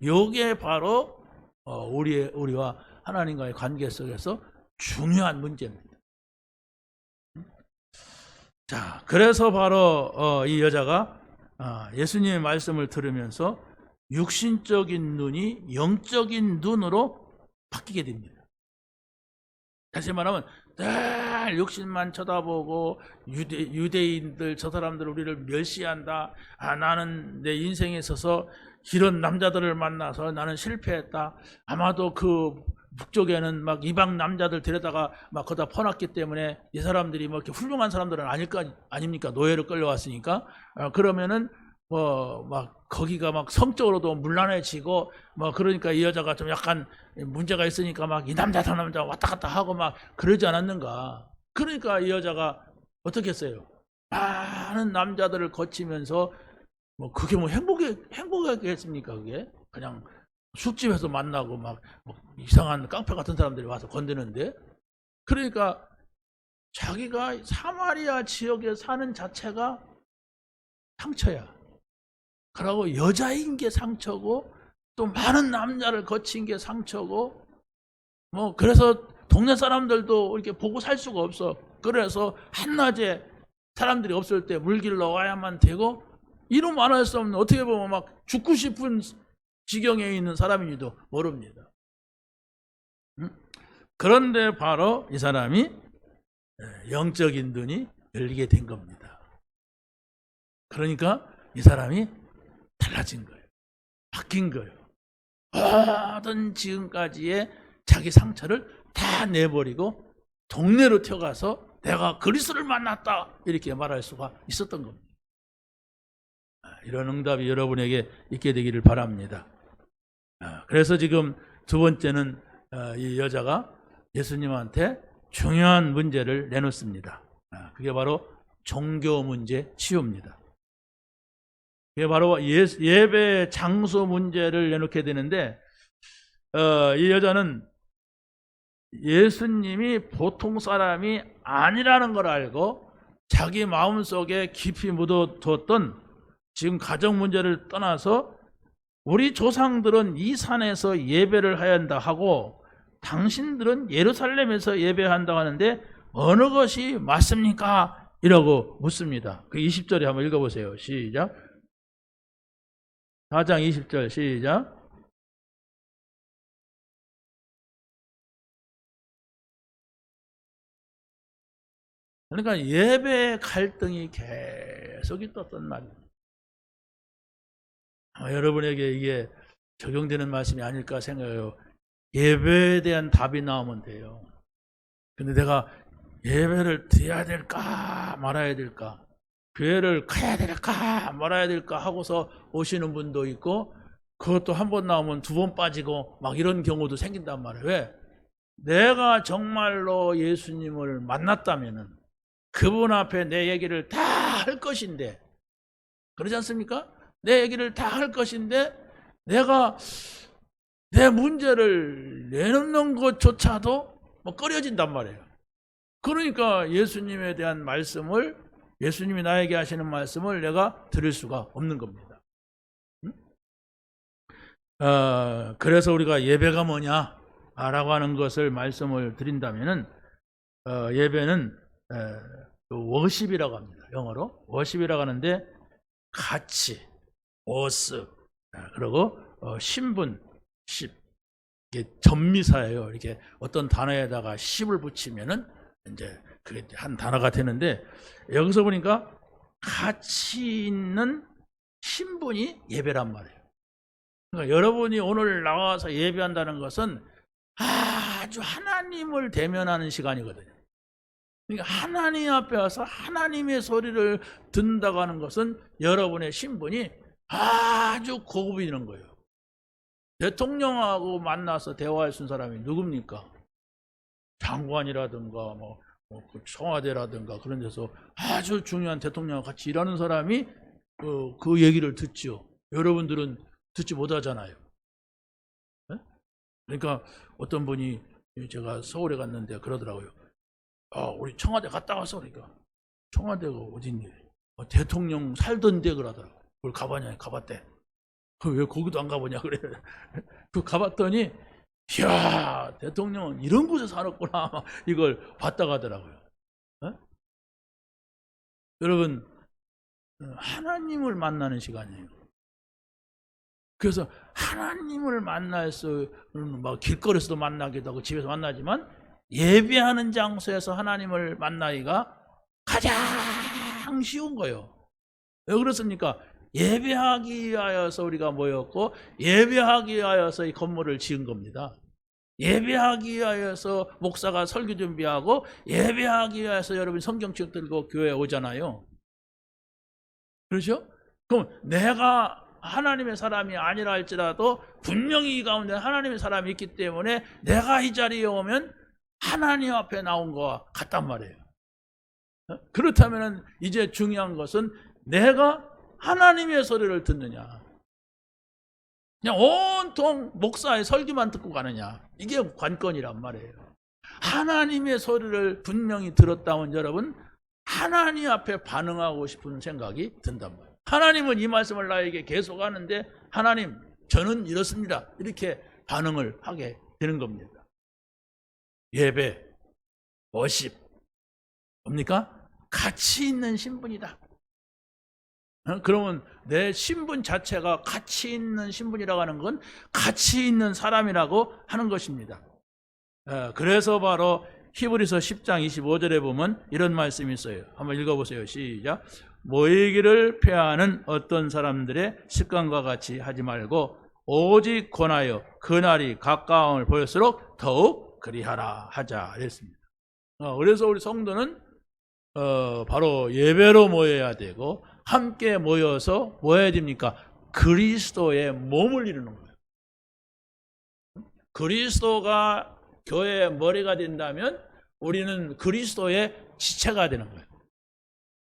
요게 바로 우리와 하나님과의 관계 속에서 중요한 문제입니다. 자, 그래서 바로 이 여자가 예수님의 말씀을 들으면서 육신적인 눈이 영적인 눈으로 바뀌게 됩니다. 다시 말하면 늘 육신만 쳐다보고 유대인들 저 사람들 우리를 멸시한다. 나는 내 인생에 있어서 이런 남자들을 만나서 나는 실패했다. 아마도 그 북쪽에는 막 이방 남자들 데려다가 막 거기다 퍼놨기 때문에 이 사람들이 뭐 이렇게 훌륭한 사람들은 아닙니까? 노예로 끌려왔으니까. 그러면은 막 거기가 막 성적으로도 문란해지고 뭐 그러니까 이 여자가 좀 약간 문제가 있으니까 막 이 남자 저 남자 왔다 갔다 하고 막 그러지 않았는가. 그러니까 이 여자가 어떻게 했어요? 많은 남자들을 거치면서 뭐 그게 뭐 행복하겠습니까? 그게 그냥 술집에서 만나고 막 이상한 깡패 같은 사람들이 와서 건드는데, 그러니까 자기가 사마리아 지역에 사는 자체가 상처야. 그러고 여자인 게 상처고 또 많은 남자를 거친 게 상처고 뭐 그래서 동네 사람들도 이렇게 보고 살 수가 없어. 그래서 한낮에 사람들이 없을 때 물길러 와야만 되고 이루 말할 수 없는, 어떻게 보면 막 죽고 싶은 지경에 있는 사람인지도 모릅니다. 그런데 바로 이 사람이 영적인 눈이 열리게 된 겁니다. 그러니까 이 사람이 달라진 거예요. 바뀐 거예요. 모든 지금까지의 자기 상처를 다 내버리고 동네로 튀어가서 내가 그리스도를 만났다 이렇게 말할 수가 있었던 겁니다. 이런 응답이 여러분에게 있게 되기를 바랍니다. 그래서 지금 두 번째는 이 여자가 예수님한테 중요한 문제를 내놓습니다. 그게 바로 종교 문제 치유입니다. 그게 바로 예배 장소 문제를 내놓게 되는데, 이 여자는 예수님이 보통 사람이 아니라는 걸 알고 자기 마음속에 깊이 묻어두었던 지금 가정 문제를 떠나서 우리 조상들은 이 산에서 예배를 해야 한다 하고 당신들은 예루살렘에서 예배한다고 하는데 어느 것이 맞습니까? 이라고 묻습니다. 그 20절에 한번 읽어보세요. 시작. 4장 20절 시작. 그러니까 예배 갈등이 계속 있었단 말이에요. 여러분에게 이게 적용되는 말씀이 아닐까 생각해요. 예배에 대한 답이 나오면 돼요. 근데 내가 예배를 드려야 될까 말아야 될까, 교회를 가야 될까 말아야 될까 하고서 오시는 분도 있고, 그것도 한 번 나오면 두 번 빠지고 막 이런 경우도 생긴단 말이에요. 왜? 내가 정말로 예수님을 만났다면은 그분 앞에 내 얘기를 다 할 것인데, 그러지 않습니까? 내 얘기를 다 할 것인데 내가 내 문제를 내놓는 것조차도 뭐 꺼려진단 말이에요. 그러니까 예수님에 대한 말씀을, 예수님이 나에게 하시는 말씀을 내가 들을 수가 없는 겁니다. 그래서 우리가 예배가 뭐냐 라고 하는 것을 말씀을 드린다면은, 예배는 워십이라고 합니다. 영어로 워십이라고 하는데 가치, 워스, 그리고 신분, 십, 이게 전미사예요. 이렇게 어떤 단어에다가 십을 붙이면은 이제 그게 한 단어가 되는데, 여기서 보니까 가치 있는 신분이 예배란 말이에요. 그러니까 여러분이 오늘 나와서 예배한다는 것은 아주 하나님을 대면하는 시간이거든요. 그러니까 하나님 앞에 와서 하나님의 소리를 듣는다고 하는 것은 여러분의 신분이 아주 고급이 있는 거예요. 대통령하고 만나서 대화할 수 있는 사람이 누굽니까? 장관이라든가 그 청와대라든가 그런 데서 아주 중요한 대통령과 같이 일하는 사람이 그 얘기를 듣죠. 여러분들은 듣지 못하잖아요. 네? 그러니까 어떤 분이, 제가 서울에 갔는데 그러더라고요. 우리 청와대 갔다 왔어. 그러니까 청와대가 어딘지, 대통령 살던 데 그러더라고요. 그걸 가봤냐? 가봤대. 왜 거기도 안 가보냐? 그래. 그 가봤더니 이야, 대통령은 이런 곳에 살았구나. 막 이걸 봤다 가더라고요. 어? 여러분, 하나님을 만나는 시간이에요. 그래서 하나님을 만날 수는 막 길거리에서도 만나기도 하고 집에서 만나지만 예배하는 장소에서 하나님을 만나기가 가장 쉬운 거예요. 왜 그렇습니까? 예배하기 위하여서 우리가 모였고 예배하기 위하여서 이 건물을 지은 겁니다. 예배하기 위하여서 목사가 설교 준비하고 예배하기 위해서 여러분 성경책 들고 교회에 오잖아요. 그렇죠? 그럼 내가 하나님의 사람이 아니라 할지라도 분명히 이 가운데 하나님의 사람이 있기 때문에 내가 이 자리에 오면 하나님 앞에 나온 것과 같단 말이에요. 그렇다면 이제 중요한 것은 내가 하나님의 소리를 듣느냐, 그냥 온통 목사의 설교만 듣고 가느냐, 이게 관건이란 말이에요. 하나님의 소리를 분명히 들었다면 여러분 하나님 앞에 반응하고 싶은 생각이 든단 말이에요. 하나님은 이 말씀을 나에게 계속 하는데 하나님 저는 이렇습니다, 이렇게 반응을 하게 되는 겁니다. 예배, 워십 뭡니까? 가치 있는 신분이다. 그러면 내 신분 자체가 가치 있는 신분이라고 하는 건 가치 있는 사람이라고 하는 것입니다. 그래서 바로 히브리서 10장 25절에 보면 이런 말씀이 있어요. 한번 읽어보세요. 시작. 모이기를 폐하는 어떤 사람들의 습관과 같이 하지 말고 오직 권하여 그날이 가까움을 보일수록 더욱 그리하라 하자 그랬습니다. 그래서 우리 성도는 바로 예배로 모여야 되고 함께 모여서 뭐 해야 됩니까? 그리스도의 몸을 이루는 거예요. 그리스도가 교회의 머리가 된다면 우리는 그리스도의 지체가 되는 거예요.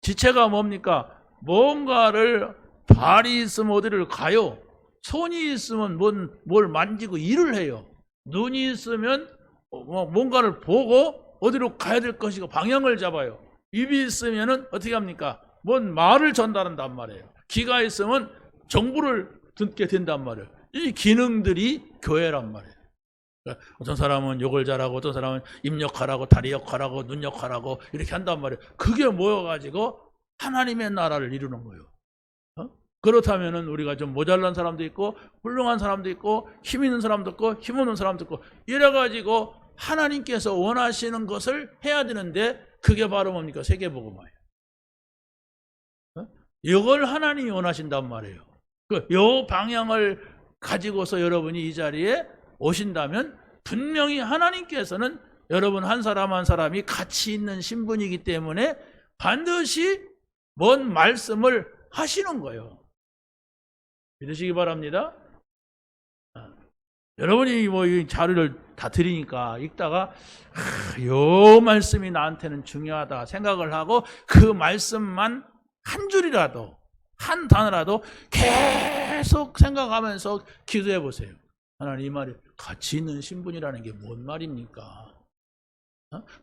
지체가 뭡니까? 뭔가를 발이 있으면 어디를 가요. 손이 있으면 뭘 만지고 일을 해요. 눈이 있으면 뭔가를 보고 어디로 가야 될 것이고 방향을 잡아요. 입이 있으면 어떻게 합니까? 뭔 말을 전달한단 말이에요. 귀가 있으면 정보를 듣게 된단 말이에요. 이 기능들이 교회란 말이에요. 어떤 사람은 욕을 잘하고 어떤 사람은 입 역할하고 다리 역할하고 눈 역할하고 이렇게 한단 말이에요. 그게 모여가지고 하나님의 나라를 이루는 거예요. 그렇다면 우리가 좀 모자란 사람도 있고 훌륭한 사람도 있고 힘 있는 사람도 있고 힘 없는 사람도 있고 이래가지고 하나님께서 원하시는 것을 해야 되는데 그게 바로 뭡니까? 세계복음화예요. 이걸 하나님이 원하신단 말이에요. 이 방향을 가지고서 여러분이 이 자리에 오신다면 분명히 하나님께서는 여러분 한 사람 한 사람이 가치 있는 신분이기 때문에 반드시 뭔 말씀을 하시는 거예요. 믿으시기 바랍니다. 여러분이 이 자료를 다 드리니까 읽다가 이 말씀이 나한테는 중요하다 생각을 하고 그 말씀만 한 줄이라도 한 단어라도 계속 생각하면서 기도해 보세요. 하나님, 이 말이 가치 있는 신분이라는 게 뭔 말입니까?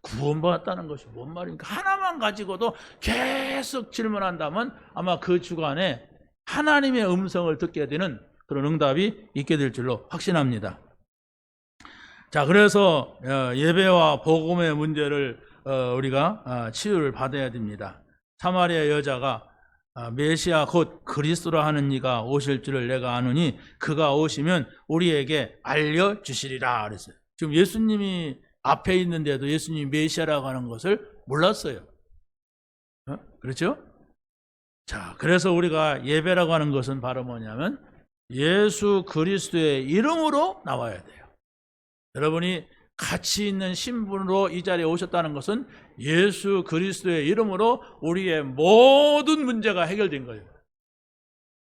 구원받았다는 것이 뭔 말입니까? 하나만 가지고도 계속 질문한다면 아마 그 주간에 하나님의 음성을 듣게 되는 그런 응답이 있게 될 줄로 확신합니다. 자, 그래서 예배와 복음의 문제를 우리가 치유를 받아야 됩니다. 사마리아 여자가 메시아 곧 그리스도라 하는 이가 오실 줄을 내가 아노니 그가 오시면 우리에게 알려주시리라 그랬어요. 지금 예수님이 앞에 있는데도 예수님이 메시아라고 하는 것을 몰랐어요. 그렇죠? 자, 그래서 우리가 예배라고 하는 것은 바로 뭐냐면 예수 그리스도의 이름으로 나와야 돼요. 여러분이 가치 있는 신분으로 이 자리에 오셨다는 것은 예수 그리스도의 이름으로 우리의 모든 문제가 해결된 거예요.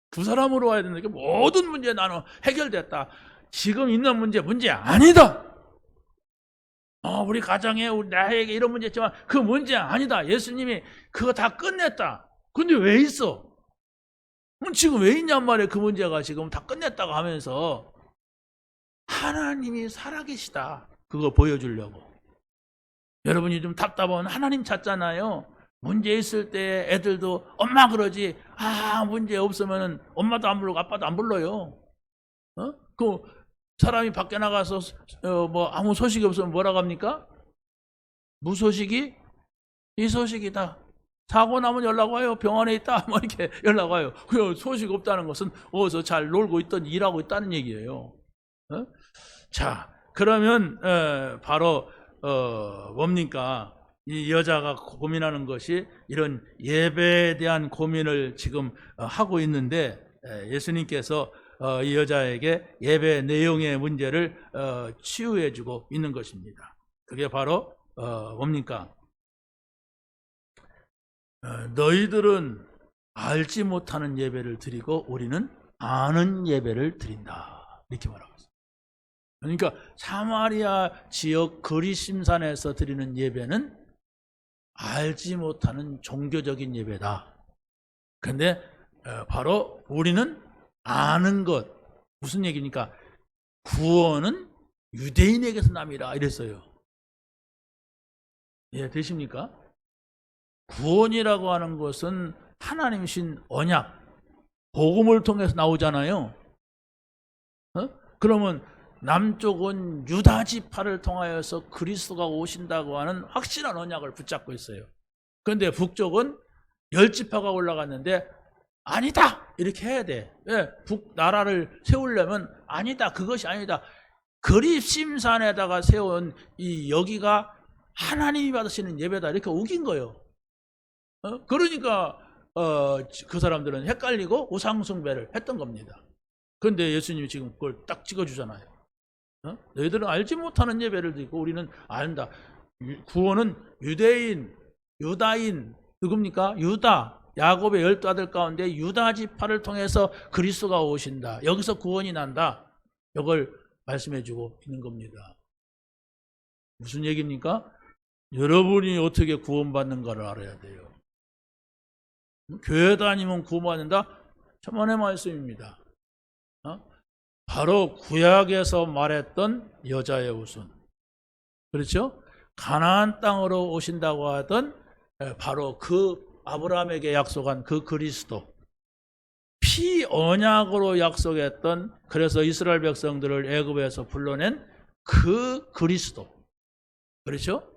두 사람으로 와야 되는데 모든 문제 나는 해결됐다. 지금 있는 문제 아니다. 우리 가정에 우리 나에게 이런 문제 있지만 그 문제 아니다. 예수님이 그거 다 끝냈다. 근데 왜 있어? 지금 왜 있냔 말이에요. 그 문제가 지금 다 끝냈다고 하면서 하나님이 살아계시다. 그거 보여주려고. 여러분이 좀 답답하면 하나님 찾잖아요. 문제 있을 때 애들도 엄마 그러지. 문제 없으면 엄마도 안 부르고 아빠도 안 불러요. 사람이 밖에 나가서 뭐 아무 소식이 없으면 뭐라고 합니까? 무소식이 이 소식이다. 사고 나면 연락 와요. 병원에 있다. 뭐 이렇게 연락 와요. 그 소식 없다는 것은 어디서 잘 놀고 있던 일하고 있다는 얘기예요. 자, 그러면 바로 뭡니까? 이 여자가 고민하는 것이 이런 예배에 대한 고민을 지금 하고 있는데 예수님께서 이 여자에게 예배 내용의 문제를 치유해주고 있는 것입니다. 그게 바로 뭡니까? 너희들은 알지 못하는 예배를 드리고 우리는 아는 예배를 드린다. 이렇게 말하고 있어요. 그러니까 사마리아 지역 그리심산에서 드리는 예배는 알지 못하는 종교적인 예배다. 그런데 바로 우리는 아는 것. 무슨 얘기니까? 구원은 유대인에게서 남이라 이랬어요. 예, 되십니까? 구원이라고 하는 것은 하나님이신 언약, 복음을 통해서 나오잖아요. 그러면 남쪽은 유다 지파를 통하여서 그리스도가 오신다고 하는 확실한 언약을 붙잡고 있어요. 그런데 북쪽은 10지파가 올라갔는데 아니다! 이렇게 해야 돼. 왜? 북나라를 세우려면 아니다. 그것이 아니다. 그리심산에다가 세운 이 여기가 하나님이 받으시는 예배다. 이렇게 우긴 거예요. 그러니까 그 사람들은 헷갈리고 우상숭배를 했던 겁니다. 그런데 예수님이 지금 그걸 딱 찍어주잖아요. 너희들은 알지 못하는 예배를 드리고 우리는 안다. 구원은 유대인, 유다인, 누굽니까? 유다, 야곱의 12아들 가운데 유다 지파를 통해서 그리스도가 오신다. 여기서 구원이 난다. 이걸 말씀해주고 있는 겁니다. 무슨 얘기입니까? 여러분이 어떻게 구원받는가를 알아야 돼요. 교회 다니면 구원받는다? 천만의 말씀입니다. 바로 구약에서 말했던 여자의 후손, 그렇죠? 가나안 땅으로 오신다고 하던 바로 그 아브라함에게 약속한 그 그리스도, 피 언약으로 약속했던, 그래서 이스라엘 백성들을 애굽에서 불러낸 그 그리스도, 그렇죠?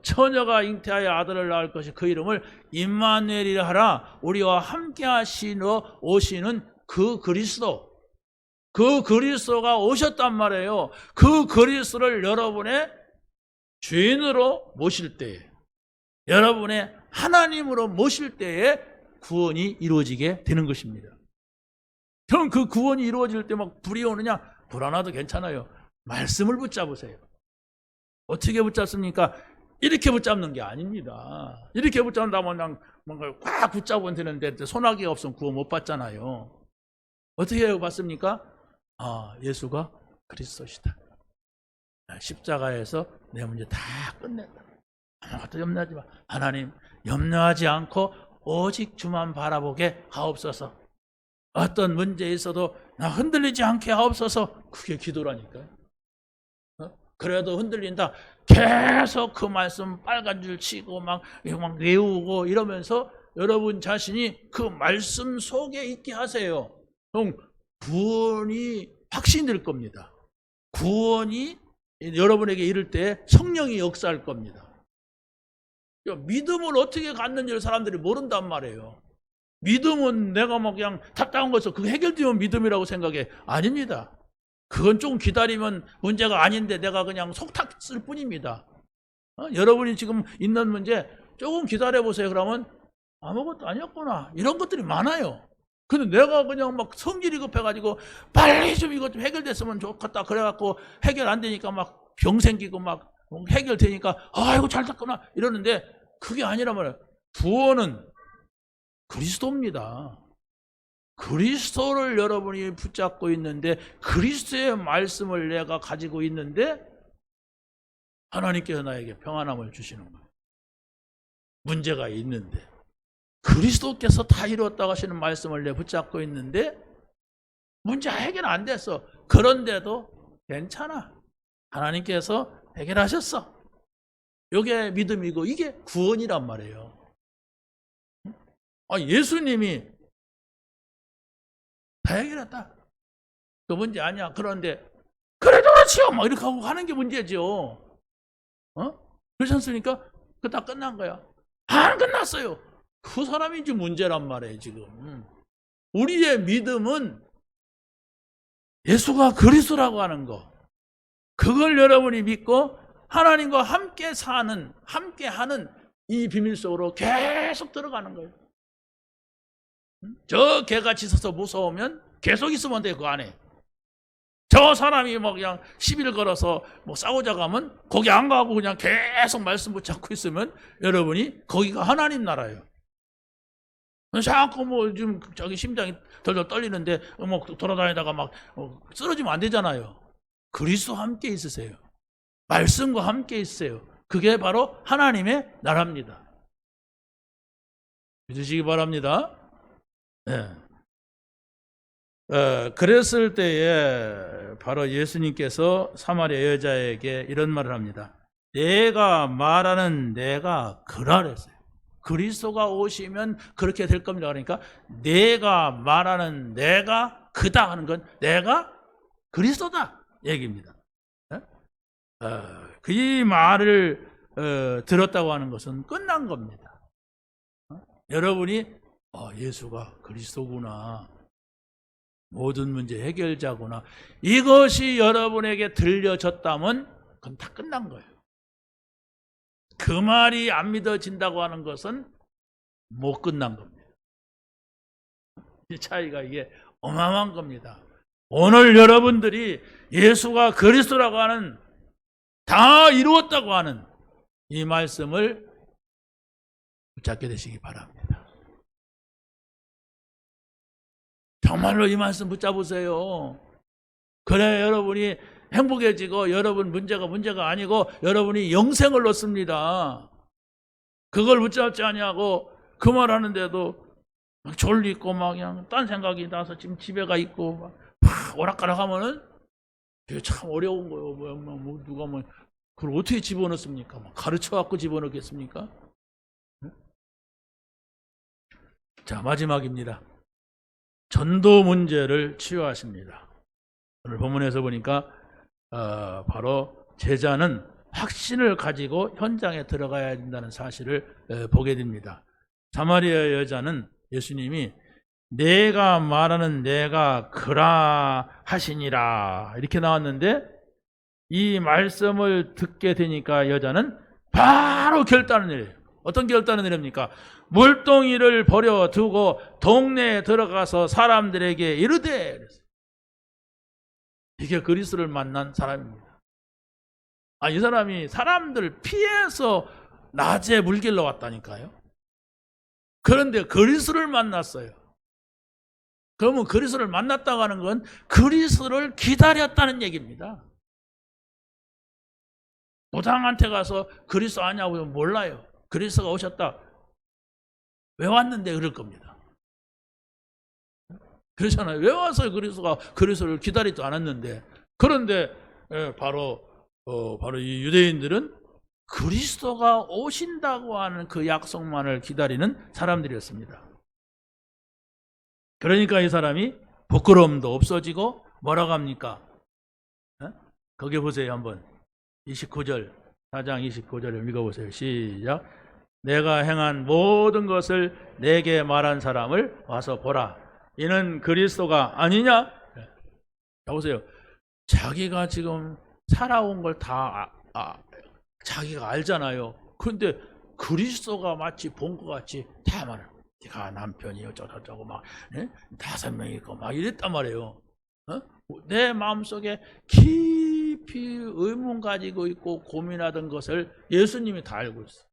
처녀가 잉태하여 아들을 낳을 것이 그 이름을 임마누엘이라 하라. 우리와 함께 하시러 오시는 그 그리스도, 그 그리스도가 오셨단 말이에요. 그 그리스도를 여러분의 주인으로 모실 때에, 여러분의 하나님으로 모실 때에 구원이 이루어지게 되는 것입니다. 그럼 그 구원이 이루어질 때 막 불이 오느냐? 불안해도 괜찮아요. 말씀을 붙잡으세요. 어떻게 붙잡습니까? 이렇게 붙잡는 게 아닙니다. 이렇게 붙잡는다면 그냥 뭔가 꽉 붙잡으면 되는데 소나기가 없으면 구원 못 받잖아요. 어떻게 받습니까? 아, 예수가 그리스도시다. 십자가에서 내 문제 다 끝냈다. 아무것도 염려하지 마. 하나님, 염려하지 않고 오직 주만 바라보게 하옵소서. 어떤 문제 있어도 나 흔들리지 않게 하옵소서. 그게 기도라니까요. 그래도 흔들린다. 계속 그 말씀 빨간 줄 치고 막 외우고 이러면서 여러분 자신이 그 말씀 속에 있게 하세요. 그럼 구원이 확신될 겁니다. 구원이 여러분에게 이를 때 성령이 역사할 겁니다. 믿음을 어떻게 갖는지를 사람들이 모른단 말이에요. 믿음은 내가 막 그냥 답답한 거에서 그거 해결되면 믿음이라고 생각해. 아닙니다. 그건 좀 기다리면 문제가 아닌데 내가 그냥 속닥쓸 뿐입니다. 여러분이 지금 있는 문제 조금 기다려보세요. 그러면 아무것도 아니었구나. 이런 것들이 많아요. 근데 내가 그냥 막 성질이 급해가지고 빨리 좀 이것 좀 해결됐으면 좋겠다. 그래갖고 해결 안 되니까 막 병 생기고 막 해결되니까 아이고 잘 됐구나 이러는데 그게 아니란 말이에요. 구원은 그리스도입니다. 그리스도를 여러분이 붙잡고 있는데 그리스도의 말씀을 내가 가지고 있는데 하나님께서 나에게 평안함을 주시는 거예요. 문제가 있는데 그리스도께서 다 이루었다고 하시는 말씀을 내가 붙잡고 있는데 문제 해결 안 됐어. 그런데도 괜찮아. 하나님께서 해결하셨어. 이게 믿음이고 이게 구원이란 말이에요. 예수님이 다 해결했다. 그 문제 아니야. 그런데 그렇지요 막 이렇게 하고 하는 게 문제죠. 그렇지 않습니까? 그 다 끝난 거야. 안 끝났어요. 그 사람이 이제 문제란 말이에요 지금. 우리의 믿음은 예수가 그리스도라고 하는 거, 그걸 여러분이 믿고 하나님과 함께 사는, 함께 하는 이 비밀 속으로 계속 들어가는 거예요. 저 개같이 있어서 무서우면 계속 있으면 돼요 그 안에. 저 사람이 뭐 그냥 시비를 걸어서 뭐 싸우자고 하면 거기 안 가고 그냥 계속 말씀 붙잡고 있으면 여러분이 거기가 하나님 나라예요. 자꾸 뭐 지금 자기 심장이 덜덜 떨리는데 뭐 돌아다니다가 막 쓰러지면 안 되잖아요. 그리스도와 함께 있으세요. 말씀과 함께 있으세요. 그게 바로 하나님의 나라입니다. 믿으시기 바랍니다. 네. 그랬을 때에 바로 예수님께서 사마리아 여자에게 이런 말을 합니다. 내가 말하는 내가 그라 그랬어요. 그리스도가 오시면 그렇게 될 겁니다. 그러니까 내가 말하는 내가 그다 하는 건 내가 그리스도다 얘기입니다. 이 말을 들었다고 하는 것은 끝난 겁니다. 여러분이 예수가 그리스도구나, 모든 문제 해결자구나, 이것이 여러분에게 들려졌다면 그건 다 끝난 거예요. 그 말이 안 믿어진다고 하는 것은 못 끝난 겁니다. 이 차이가 이게 어마어마한 겁니다. 오늘 여러분들이 예수가 그리스도라고 하는, 다 이루었다고 하는 이 말씀을 붙잡게 되시기 바랍니다. 정말로 이 말씀 붙잡으세요. 그래 여러분이 행복해지고 여러분 문제가 아니고 여러분이 영생을 얻습니다. 그걸 붙잡지 아니하고 그 말하는데도 막 졸리고 막 그냥 딴 생각이 나서 지금 집에 가 있고 막 오락가락 하면은 이게 참 어려운 거예요. 뭐 누가 뭐 그걸 어떻게 집어넣습니까? 막 가르쳐 갖고 집어넣겠습니까? 자, 마지막입니다. 전도 문제를 치유하십니다. 오늘 본문에서 보니까 바로 제자는 확신을 가지고 현장에 들어가야 된다는 사실을 보게 됩니다. 사마리아 여자는 예수님이 내가 말하는 내가 그라 하시니라 이렇게 나왔는데, 이 말씀을 듣게 되니까 여자는 바로 결단을 내려요. 어떤 결단을 내립니까? 물동이를 버려두고 동네에 들어가서 사람들에게 이르되, 이게 그리스도를 만난 사람입니다. 이 사람이 사람들을 피해서 낮에 물길로 왔다니까요. 그런데 그리스도를 만났어요. 그러면 그리스도를 만났다고 하는 건 그리스도를 기다렸다는 얘기입니다. 무당한테 가서 그리스도 아냐고 하면 몰라요. 그리스도가 오셨다. 왜 왔는데 그럴 겁니다. 그렇잖아요. 왜 와서 그리스도를 기다리지도 않았는데. 그런데 바로 이 유대인들은 그리스도가 오신다고 하는 그 약속만을 기다리는 사람들이었습니다. 그러니까 이 사람이 부끄러움도 없어지고 뭐라고 합니까? 거기 보세요 한번. 29절, 4장 29절을 읽어보세요. 시작. 내가 행한 모든 것을 내게 말한 사람을 와서 보라. 이는 그리스도가 아니냐? 자 보세요. 자기가 지금 살아온 걸 다 자기가 알잖아요. 그런데 그리스도가 마치 본 것 같이 다 말해요. 네가 남편이 어쩌고저쩌고 막 5명 있고 막 이랬단 말이에요. 내 마음속에 깊이 의문 가지고 있고 고민하던 것을 예수님이 다 알고 있어요.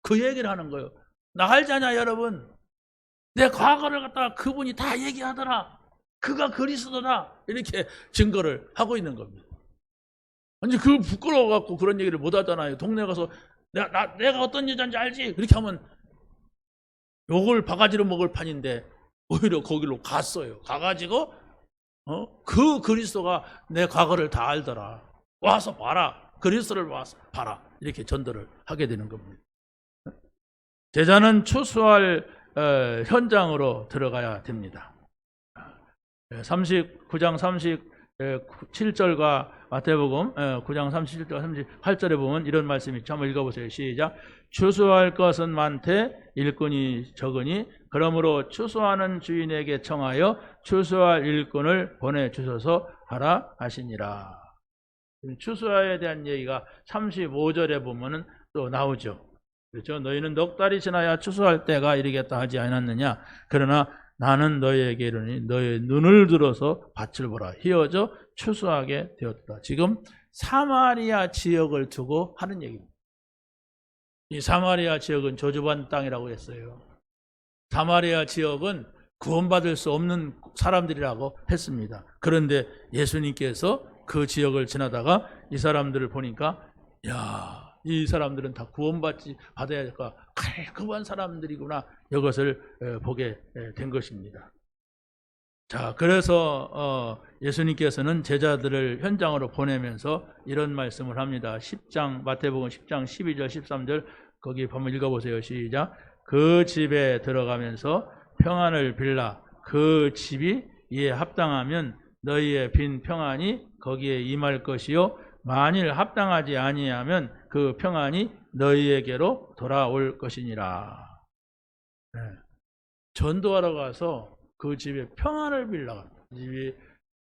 그 얘기를 하는 거예요. 나 알잖아 여러분. 내 과거를 갖다가 그분이 다 얘기하더라. 그가 그리스도다. 이렇게 증거를 하고 있는 겁니다. 아니 그 부끄러워갖고 그런 얘기를 못 하잖아요. 동네 가서 내가 어떤 여자인지 알지? 그렇게 하면 욕을 바가지로 먹을 판인데 오히려 거기로 갔어요. 가가지고 그 그리스도가 내 과거를 다 알더라. 와서 봐라. 그리스도를 와서 봐라. 이렇게 전도를 하게 되는 겁니다. 제자는 추수할 현장으로 들어가야 됩니다. 39장 7절과 마태복음 9장 37절 38절에 보면 이런 말씀이 있죠. 한번 읽어보세요. 시작. 추수할 것은 많되 일꾼이 적으니 그러므로 추수하는 주인에게 청하여 추수할 일꾼을 보내주소서 하라 하시니라. 추수에 대한 얘기가 35절에 보면은 또 나오죠. 그렇죠? 너희는 넉 달이 지나야 추수할 때가 이르겠다 하지 않았느냐. 그러나 나는 너희에게 이르니 너희 눈을 들어서 밭을 보라. 희어져 추수하게 되었다. 지금 사마리아 지역을 두고 하는 얘기입니다. 이 사마리아 지역은 저주받은 땅이라고 했어요. 사마리아 지역은 구원받을 수 없는 사람들이라고 했습니다. 그런데 예수님께서 그 지역을 지나다가 이 사람들을 보니까 야, 이 사람들은 다 받아야 될까 깔끔한 사람들이구나 이것을 보게 된 것입니다. 자, 그래서 예수님께서는 제자들을 현장으로 보내면서 이런 말씀을 합니다. 10장 마태복음 10장 12절 13절 거기 한번 읽어보세요. 시작. 그 집에 들어가면서 평안을 빌라. 그 집이 이에 합당하면 너희의 빈 평안이 거기에 임할 것이요 만일 합당하지 아니하면 그 평안이 너희에게로 돌아올 것이니라. 네. 전도하러 가서 그 집에 평안을 빌라. 집이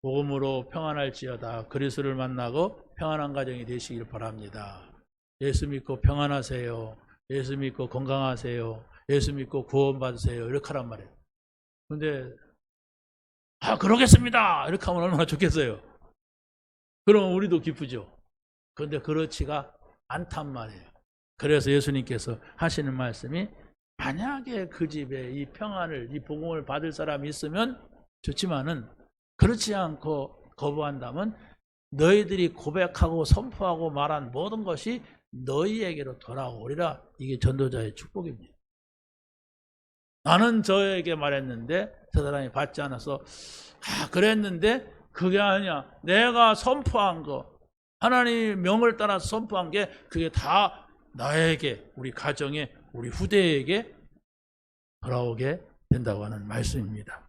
복음으로 평안할지어다. 그리스도를 만나고 평안한 가정이 되시길 바랍니다. 예수 믿고 평안하세요. 예수 믿고 건강하세요. 예수 믿고 구원받으세요. 이렇게 하란 말이에요. 근데 그러겠습니다. 이렇게 하면 얼마나 좋겠어요. 그러면 우리도 기쁘죠. 그런데 그렇지가 않단 말이에요. 그래서 예수님께서 하시는 말씀이 만약에 그 집에 이 평안을, 이 복음을 받을 사람이 있으면 좋지만은 그렇지 않고 거부한다면 너희들이 고백하고 선포하고 말한 모든 것이 너희에게로 돌아오리라. 이게 전도자의 축복입니다. 나는 저에게 말했는데 저 사람이 받지 않아서 그랬는데 그게 아니야. 내가 선포한 거, 하나님의 명을 따라서 선포한 게 그게 다 나에게, 우리 가정에, 우리 후대에게 돌아오게 된다고 하는 말씀입니다.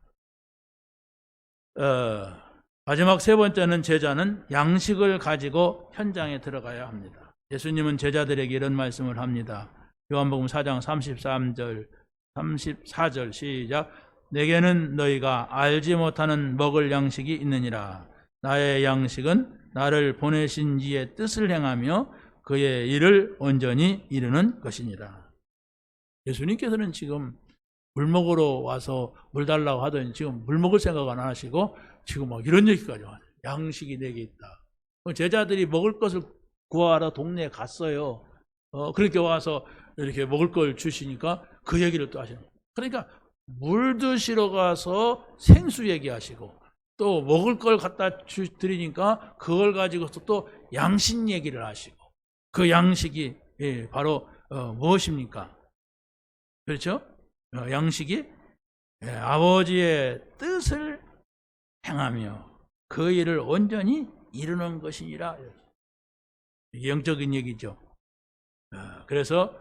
마지막 세 번째는 제자는 양식을 가지고 현장에 들어가야 합니다. 예수님은 제자들에게 이런 말씀을 합니다. 요한복음 4장 33절 34절 시작. 내게는 너희가 알지 못하는 먹을 양식이 있느니라. 나의 양식은 나를 보내신 이의 뜻을 행하며 그의 일을 온전히 이루는 것이니라. 예수님께서는 지금 물 먹으러 와서 물 달라고 하더니 지금 물 먹을 생각 안 하시고 지금 막 이런 얘기까지 와요. 양식이 내게 있다. 제자들이 먹을 것을 구하러 동네에 갔어요. 그렇게 와서 이렇게 먹을 걸 주시니까 그 얘기를 또 하시는 거예요. 그러니까 물 드시러 가서 생수 얘기하시고 또 먹을 걸 갖다 드리니까 그걸 가지고서 또 양식 얘기를 하시고 그 양식이 바로 무엇입니까? 그렇죠? 양식이 아버지의 뜻을 행하며 그 일을 온전히 이루는 것이니라. 이게 영적인 얘기죠. 그래서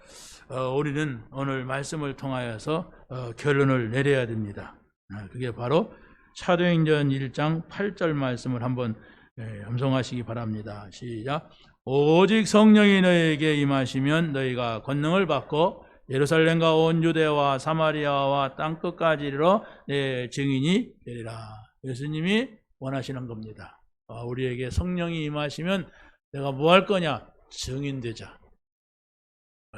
우리는 오늘 말씀을 통하여서 결론을 내려야 됩니다. 그게 바로 사도행전 1장 8절 말씀을 한번 암송하시기 바랍니다. 시작. 오직 성령이 너희에게 임하시면 너희가 권능을 받고 예루살렘과 온 유대와 사마리아와 땅끝까지 이르러 내 증인이 되리라. 예수님이 원하시는 겁니다. 우리에게 성령이 임하시면 내가 뭐 할 거냐? 증인되자.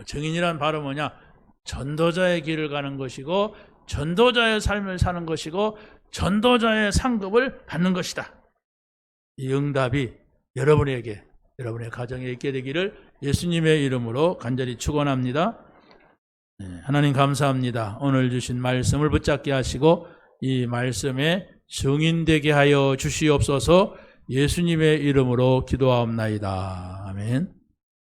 증인이란 바로 뭐냐? 전도자의 길을 가는 것이고 전도자의 삶을 사는 것이고 전도자의 상급을 받는 것이다. 이 응답이 여러분에게, 여러분의 가정에 있게 되기를 예수님의 이름으로 간절히 축원합니다. 하나님 감사합니다. 오늘 주신 말씀을 붙잡게 하시고 이 말씀에 증인되게 하여 주시옵소서. 예수님의 이름으로 기도하옵나이다. 아멘.